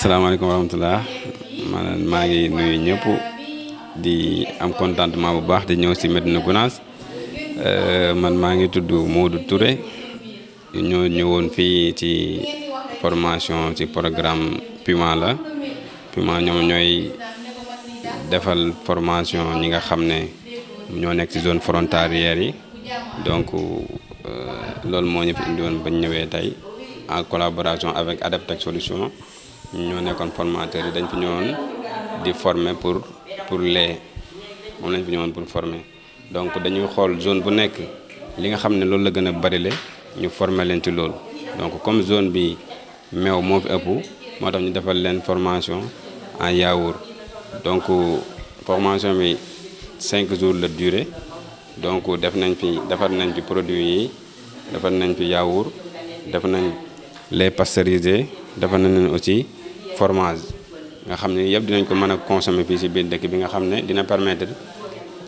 asalaamaaleykum wa rahmatulah maa ngi nuyu ñëpp di am contentement bu baax di ñëw si Médina Gounass man maa ngi tudd Modou Touré ñoo ñëwoon fii ci formation ci programme Puma la Puma ñoom ñooy defal formation ñi nga xam ne ñoo nekk ci zone frontalière yi donc loolu moo ñu fi indi woon bañ ñëwee tey en collaboration avec Adaptec Solutions ñoo nekkoon formateurs yi dañ fi ñëwoon di former pour lait moom lañ fi ñëwoon pour former donc dañuy xool zone bu nekk li nga xam ne loolu la gën a bari le ñu former leen ci loolu donc comme zone bi meew moo fi ëpp moo tax ñu defal leen formation en yaourt donc formation bi 5 jours la durée donc defar nañ fi produits yi defar nañ fi yaourt def nañ lait pasteurisé defar nañ leen aussi fromage nga xam ne yëpp dinañ ko mën a consommer fii ci biir dëkk bi nga xam ne dina permettre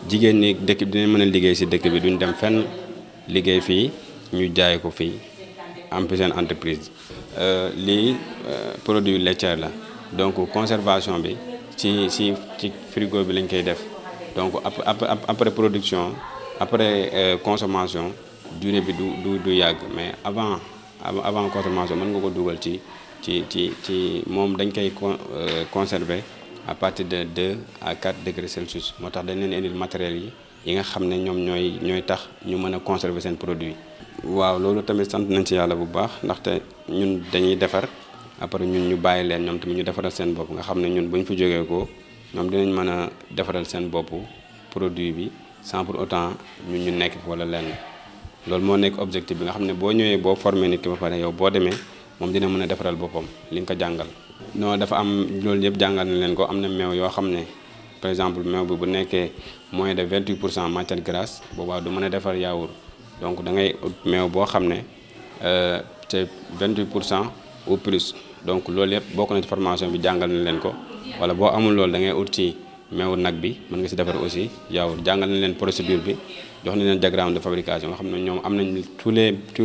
jigéen ñi dëkk bi dinañ mën a liggéey ci dëkk bi duñ dem fenn liggéey fii ñu jaay ko fii am seen entreprise. lii produit laitier la donc conservation bi ci frigo bi lañ koy def donc après production après consommation durée bi du yàgg mais avant consommation mën nga ko dugal ci moom dañ koy conserver à partir de 2 à 4 degrés Celsius moo tax dañ leen indil matériel yi nga xam ne ñoom ñooy tax ñu mën a conserver seen produit. waaw loolu tamit sant nañ ci yàlla bu baax ndaxte ñun dañuy defar après ñun ñu bàyyi leen ñoom tamit ñu defaral seen bopp nga xam ne ñun bu ñu fi jógee ko ñoom dinañ mën a defaral seen bopp produit bi sans pour autant ñun ñu nekk wala lenn loolu moo nekk objectif bi nga xam ne boo ñëwee boo formé nit ki ba pare yow boo demee moom dina mën a defaral boppam li nga ko jàngal. non dafa am loolu yëpp jàngal na leen ko am na meew yoo xam ne par exemple meew bi bu nekkee moins de 28% matière grasse boobaa du mën a defar yaourt donc da ngay ut meew boo xam ne c'est 28% ou plus donc loolu yëpp bokk na ci formation bi jàngal na leen ko wala boo amul loolu da ngay ut ci meewu nag bi mën nga ci defar aussi yaourt jàngal na leen procédure bi jox na leen diagramme de fabrication nga xam ne ñoom am nañ tous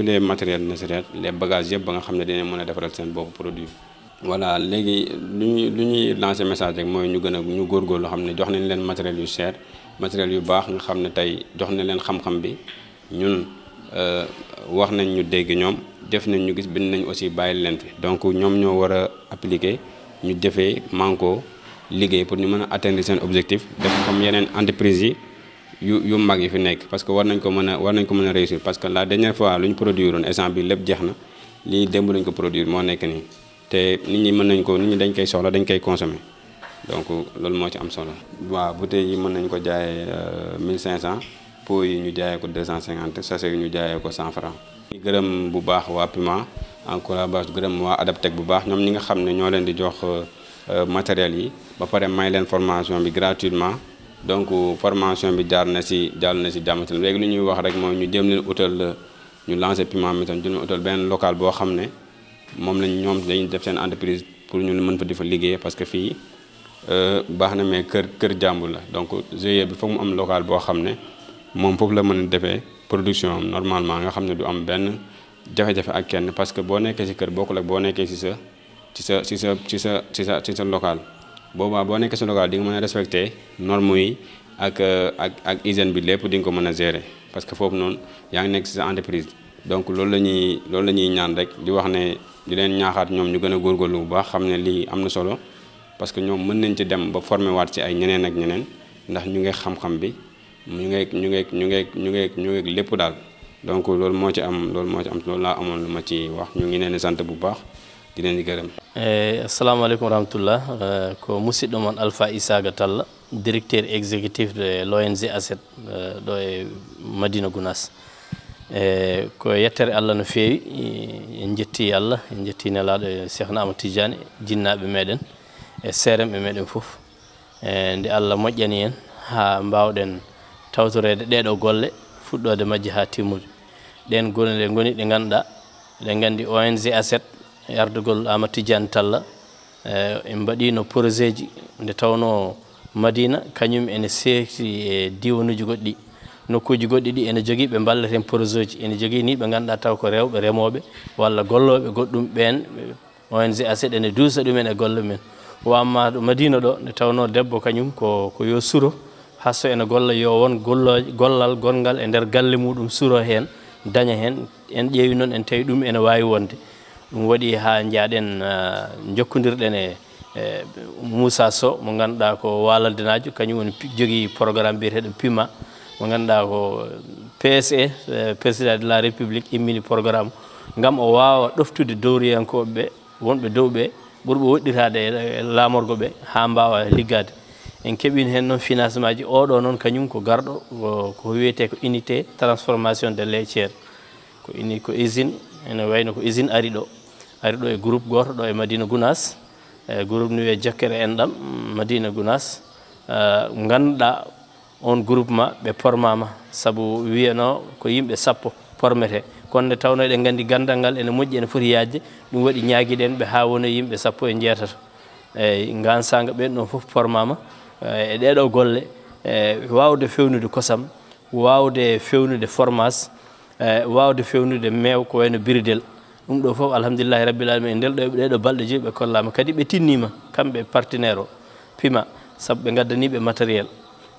les matériels nécessaires les bagages yëpp ba nga xam ne dinañ mën a defaral seen boobu produit. voilà léegi lu ñuy lancer message rek mooy ñu góorgóorlu xam ne jox nañ leen matériel yu cher matériel yu baax nga xam ne tey jox nañ leen xam-xam bi ñun wax nañ ñu dégg ñoom def nañ ñu gis bind nañ aussi bàyyi leen fi donc ñoom ñoo war a appliquer ñu defee manko liggéey pour ñu mën a atteindre seen objectif def comme yeneen entreprise yi yu mag yi fi nekk parce que war nañ ko mën a réussir parce que la dernière fois lu ñu produire woon instant bi lépp jeex na lii démb lañ ko produire moo nekk nii te nit ñi dañ koy soxla dañ koy consommer donc loolu moo ci am solo. waaw bouteilles yi mën nañ ko jaayee 1500 pot yi ñu jaayee ko 250 sachet yi ñu jaayee ko 100 francs. ñu gërëm bu baax waa Puma en collaboration gërëm waa Adaptec bu baax ñoom ñi nga xam ne ñoo leen di jox matériel yi ba pare may leen formation bi gratuitement. donc formation bi jaar na ci jàmm léegi lu ñuy wax rek mooy ñu jëm leen utal ñu lancer Puma mi tam jëm leen utal benn local boo xam ne moom lañ ñoom dañuy def seen entreprise pour ñu mën fa di fa liggéey parce que fii baax na mais kër jàmbur la donc GIE bi foog mu am local boo xam ne moom foofu la mën a defee production am normalement nga xam ne du am benn jafe-jafe ak kenn parce que boo nekkee ci kër bokkul ak boo nekkee ci sa local. boobaa boo nekkee sa local di nga mën a respecter normes yi ak hygiène bi lépp di nga ko mën a gérer parce que foofu noonu yaa ngi nekk ci sa entreprise donc loolu la ñuy ñaan rek di wax ne di leen ñaaxaat ñoom ñu gën a góorgóorlu bu baax xam ne lii am na solo parce que ñoom mën nañ ci dem ba former waat ci ay ñeneen ak ñeneen ndax ñu ngi xam-xam bi ñu ngi lépp daal donc loolu moo ci am loolu laa amoon lu ma ci wax ñu ngi leen di sant bu baax di leen di gërëm. assalamu aleykum wa rahmatullah ko musidɗo moon Alpha Isaga Talla directeur exécutif de l'ONG ACET ɗo e Madina Gounass ko yettere Allah no feewi en jetti Allah en jetti nelaɗo Cheikhna Amadou Tidiane jinnaɓe meɗen e seeremɓe meɗen fof nde Allah moƴƴani en ha mbawɗen tawtorede ɗeɗo golle fuɗɗode majje ha timmude ɗen golle ɗe goni ɗe ganduɗa eɗen gandi ONG ACET ardugol Amadou Tidiane Talla en mbaɗino projet ji nde tawno Madina kañum ene seeti e diwanuji goɗɗi nokkuji goɗɗi ɗi ene jogii ɓe balleten projet ji ene jogii ni ɓe ganduɗa taw ko rewɓe remoɓe walla golloɓe goɗɗum ɓen ONG ACET ene duusa ɗumen e golle men wamma ɗo Madina ɗo nde tawno debbo kañum ko yo suro hasso ene golla yo won gollal gongal e nder galle muɗum suro hen daña hen en ƴeewi noon en tawi ɗum ene wawi wonde ɗum waɗi ha jaaɗen jokkodirɗen e Moussa Sow mo ganduɗa ko walaldinajo kañum woni jogui programme biyeteɗo PUMA mo ganduɗa ko PSE président de la république immini programme gam o wawa ɗoftude dowriyankoɓeɓe wonɓe dow ɓe ɓurɓe woɗɗirade e lamorgo ɓe ha mbawa liggade en keeɓino hen noon financement ji oɗo noon kañum ko garɗo ko wiyete ko unité transformation de laitière ko usine ene wayno ko usine ari ɗo e groupe goto ɗo e Madina Gounass groupe ni wiye Jokkere Enɗam Madina Gounass ganduɗa on groupement ɓe formama saabu wiyano ko yimɓe 10 formete kono nde tawno eɗen gandi gandal ngal ene moƴƴi ene foti yajde ɗum waɗi ñaguiɗen ɓe ha wona yimɓe 17 eyyi gansaga ɓen ɗon foof formama e ɗeɗo golle wawde fewnude kosam wawde fewnude formas wawde fewnude meew ko wayno biridel ɗum ɗo foof alhamdulillahi rabbil alamin e nder ɗeɗo balɗe joyi ɓe kollama kadi ɓe tinnima kamɓe partenaire o PUMA saabu ɓe gaddaniɓe matériel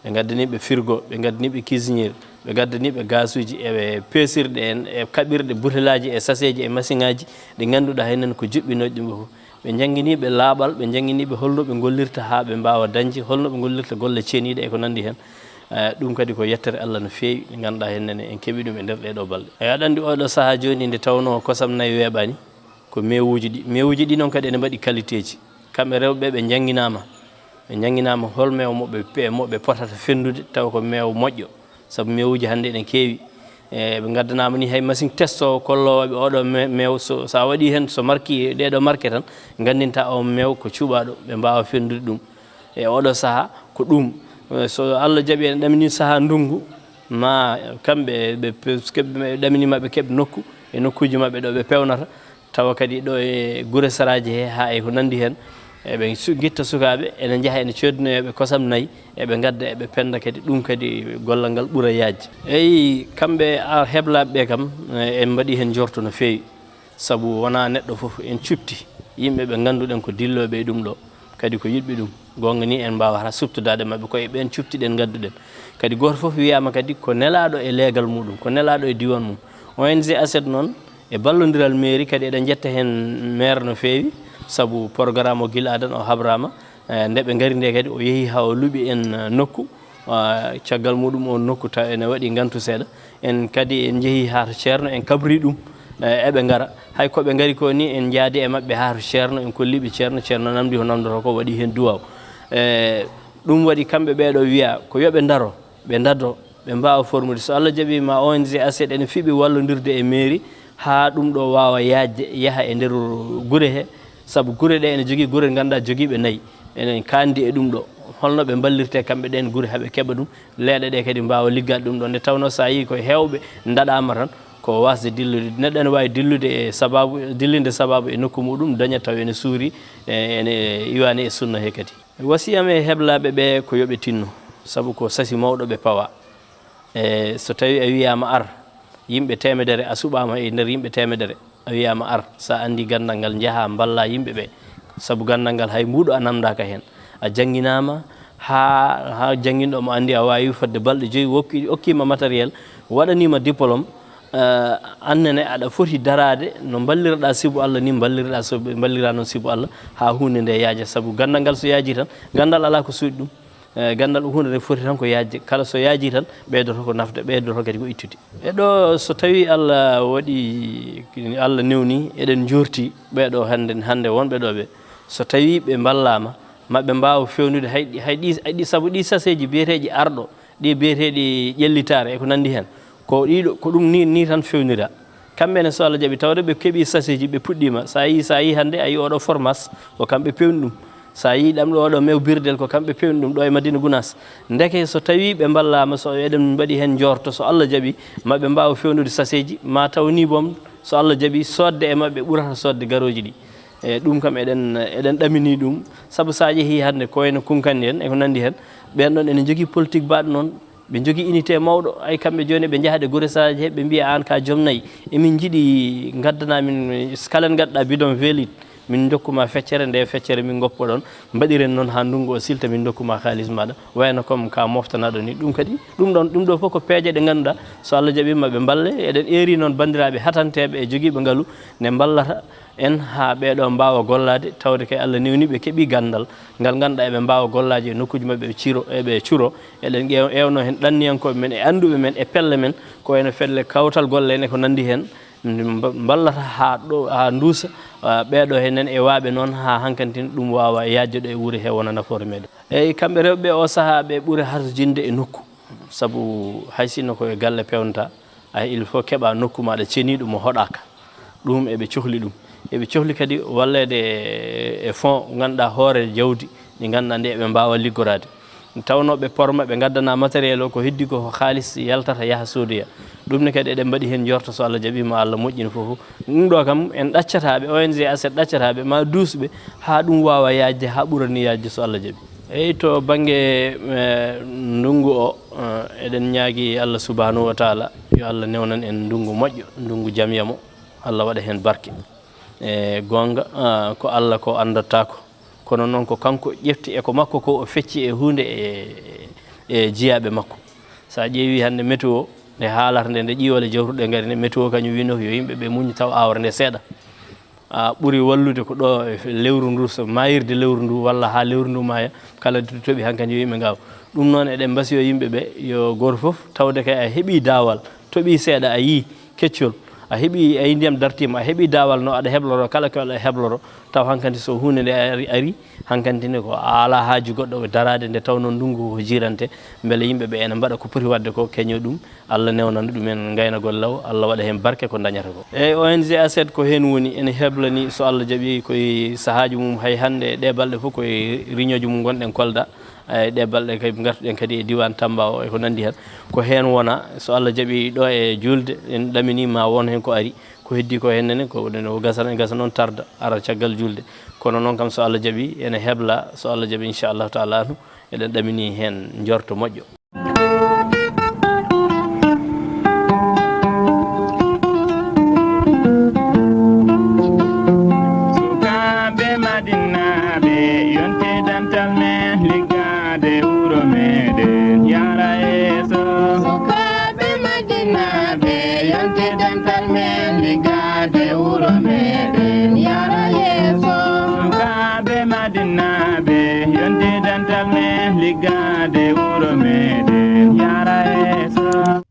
ɓe gaddaniɓe frigo ɓe gaddaniɓe cuisiniére ɓe gaddaniɓe gaz uji eɓe peesirɗe en e kaɓirɗe butelaji e sachet ji e machine aji ɗi ganduɗa henen ko juɓɓinoje ɗum fof ɓe jangguiniɓe laaɓal ɓe jangguiniɓe holno ɓe gollirta ha ɓe mbawa dañde holno ɓe gollirta golle ceeniɗe e ko nandi hen ɗum kadi ko yettere Allah no fewi ɗi ganduɗa hennene en keeɓi ɗum e nder ɗeɗo balɗe eyi aɗa andi oɗo saaha joni nde tawno kosam nayyi weeɓani ko mewuji ɗi noon kadi ene mbaɗi qualité ji kamɓe rewɓe ɓe jangguinama hol meew moɓe potata fendude taw ko meew moƴƴo saabu mewuji hannde ene keewi ɓe gaddanama ni hay machine test o kollowoɓe oɗo meew sa waɗi hen so marque ɗeɗo marque tan gandinta o meew ko cuuɓaɗo ɓe mbawa fendude ɗum e oɗo saaha ko ɗum so Allah jaaɓi en ɗamini saaha ndungu ma kamɓe ɓe ɗaminima ɓe keeɓ nokku e nokkuji mabɓe ɗo ɓe pewnata tawa kadi ɗo e guure saraji he ha e ko nandi hen eɓe guitta sukaɓe ene jaaha ene coodinoyoɓe kosam nayyi eɓe gadda eɓe penda kadi ɗum kadi gollal ngal ɓuura yajde eyyi kamɓe heɓlaɓe ɓe kam en mbaɗi hen jorto no fewi saabu wona neɗɗo foof en cupti yimɓe ɓe ganduɗen ko dilloɓe e ɗum ɗo kadi ko yiɗɓe ɗum gonga ni en mbawata subtodade mabɓe koye ɓen cuptiɗen gadduɗen kadi goto foof wiyama kadi ko nelaɗo e leegal muɗum ko nelaɗo e diwan mum ONG ACET noon e ballodiral mairie kadi eɗen jetta hen maire no fewi saabu programme o guila adan o habrama nde ɓe gari nde kadi o yeehi ha o luuɓi en nokku caggal muɗum o nokku taw ene waɗi gantu seeɗa en kadi en jeehi ha to ceerno en kabri ɗum eɓe gara hay koɓe gari ko ni en jaadi e mabɓe ha to ceerno en kolliɓe ceerno namdi ko namdoto ko waɗi hen duwaw ɗum waɗi kamɓe ɓeɗo wiya ko yoɓe daro ɓe dado ɓe mbawa formude so Allah jaaɓi ma ONG ACET ene fiiɓi wallodirde e mairie ha ɗum ɗo wawa yajde yaaha e nder guure he saabu guure ɗe ene jogui guure ganduɗa joguiɓe nayyi enen kandi e ɗum ɗo holno ɓe ballirte kamɓe ɗen guure haaɓe keeɓa ɗum leeɗe ɗe kadi mbawa liggade ɗum ɗo nde tawno sa yi ko hewɓe daɗama tan ko wasde dillude neɗɗo ene wawi dillude e sababu dillinde sababu e nokku muɗum daña taw ene suuri ene iwani e sunna he kadi wasiyam e heɓlaɓe ɓe ko yooɓe tinno saabu ko sasi mawɗo ɓe pawa e so tawi a wiyama ar yimɓe temedere a suɓama e nder yimɓe temedere a wiyama ar sa andi gandal ngal jaaha balla yimɓe ɓe saabu gandal ngal hay mbuɗo a namdaka hen a jangguinama ha jangguinɗo mo andi a wawi fodde balɗe 5 hokkima matériel waɗanima diplôme annene aɗa foti darade no balliraɗa sibu Allah ni balliraɗa so ballira noon sibu Allah ha hunde nde yaaja saabu gandal ngal so yaaji tan gandal ala ko suuɗi ɗum gandal hunde nde foti tan ko yajde kala so yaaji tan ɓeydoto ko nafde ɓeydoto kadi ko ittude e ɗo so tawi Allah waɗi Allah newni eɗen jorti ɓeɗo hande wonɓe ɗo ɓe so tawi ɓe ballama maɓe mbawa fewnude hayɗi saabu ɗi saseji biyeteji arɗo ɗi biyeteɗi ƴellitare eko nandi hen ko ɗiɗo ko ɗum ni tan fewnira kamɓene so Allah jaaɓi tawde ɓe keeɓi saseji ɓe puɗɗima sa yi hande a yi oɗo formas ko kamɓe pewni ɗum sa yi ɗam ɗo oɗo mew birdel ko kamɓe pewni ɗum ɗo e Madina Gounass ndeke so tawi ɓe ballama so eɗen mbaɗi hen jorto so Allah jaaɓi maɓe mbawa fewnude saseji ma taw ni boom so Allah jaaɓi sodde e mabɓe ɓurata sodde garoji ɗi e ɗum kam eɗen ɗamini ɗum saabu sa yeehi hande ko wayno kunkandi en eko nandi hen ɓen ɗon ene jogui politique baɗo noon ɓe jogui unité mawɗo ay kamɓe joni ɓe jaahade guure saji he ɓe mbiya an ka joom nayyi emin jiiɗi gaddanamin kalen gadɗa bidon 20 litres min dokkuma feccere nde feccere min goppo ɗon mbaɗiren noon ha ndungu o silta min dokkuma halis maɗa wayno comme ka moftanaɗo ni ɗum kadi ɗum ɗo fof ko peeje ɗe ganduɗa so Allah jaɓima ɓe balle eɗen eri noon bandiraɓe hatanteɓe e joguiɓe ngaalu ne ballata en ha ɓeɗo mbawa gollade tawde kay Allah newni ɓe keeɓi gandal ngal ganduɗa eɓe mbawa gollaji e nokkuji mabɓe eɓe cuuro eɗen ewno hen ɗanniyankoɓe men e anduɓe men e pelle men ko wayno felle kawtal golle en e ko nandi hen ballata ha duusa ɓeɗo henen e waaɓe noon ha hankkadine ɗum wawa yajjoɗo e wuuro he wona nafoore meɗen eyyi kamɓe rewɓe o saaha ɓe ɓuuri harjinde e nokku saabu hay sinno koye galle pewnata il faut keeɓa nokku maɗa ceniɗo mo hoɗaka ɗum eɓe cohli ɗum eɓe cohli kadi wallede e fond ganduɗa hoore jawdi ɗi ganduɗa nde ɓe mbawa liggorade tawnoɓe porma ɓe gaddana matériel o ko heddi ko haalis yaltata yaaha soodoya ɗum ne kadi eɗen mbaɗi hen jorto so Allah jaɓima Allah moƴƴini foof ɗum ɗo kam en ɗaccataɓe ONG ACET ɗaccataɓe ma duusɓe ha ɗum wawa yajde ha ɓurani yajde so Allah jaaɓi eyyi to banggue ndungu o eɗen ñaagui Allah subahanahu wa taala yo Allah newnan en ndungu moƴƴo ndungu jamyamo Allah waɗa hen barke e gonga ko Allah ko andattako kono noon ko kanko ƴefti eko makko ko o fecci e hunde e jiyaɓe makko sa ƴeewi hande météo nde haalata nde ƴiwale jawtuɗe gaari nde météo kañum wino yo yimɓeɓe muñi taw awre nde seeɗa ɓuuri wallude ko ɗo lewru ndu so mayirde lewru ndu walla ha lewru ndu maya kala tooɓi hankkadi yo yimɓe gawa ɗum noon eɗen mbasiyo yimɓeɓe yo goto foof tawde kay a heeɓi dawal tooɓi seeɗa a yi keccol a heeɓi ayi ndiyam dartima a heeɓi dawal no aɗa hebloro kala ko aɗa hebloro taw hankkadi so hunde nde ari hankkadine ko ala haaju goɗɗo darade nde tawno ndungu ko jirante beele yimɓeɓe ene mbaɗa ko poti wadde ko keño ɗum Allah newnana ɗumen gaynagol law Allah waɗa hen barke ko dañata ko eyyi ONG ACET ko hen woni ene heblani so Allah jaaɓi koye sahaji mum hay hande ɗe balɗe foof koye réunion ji mum gonɗen Kolda ɗe balɗe kadi gartuɗen kadi e diwan Tamba o e ko nandi hen ko hen wona so Allah jaaɓi ɗo e julde en ɗamini ma won hen ko ari ko heddi ko hennene ko gasa noon tarda ara caggal julde kono noon kam so Allah jaaɓi ene hebla so Allah jaaɓi inchallahu taala anu eɗen ɗamini hen jorto moƴƴo sukaɓe madinaɓe yonte dantal men liggade wuro meɗen yara yeeso sukaɓe madinaɓe yonte dantal men liggade wuro meɗen yara yeeso sukaɓe madinaɓe yonte dantal men liggade wuro meɗen yara yeeso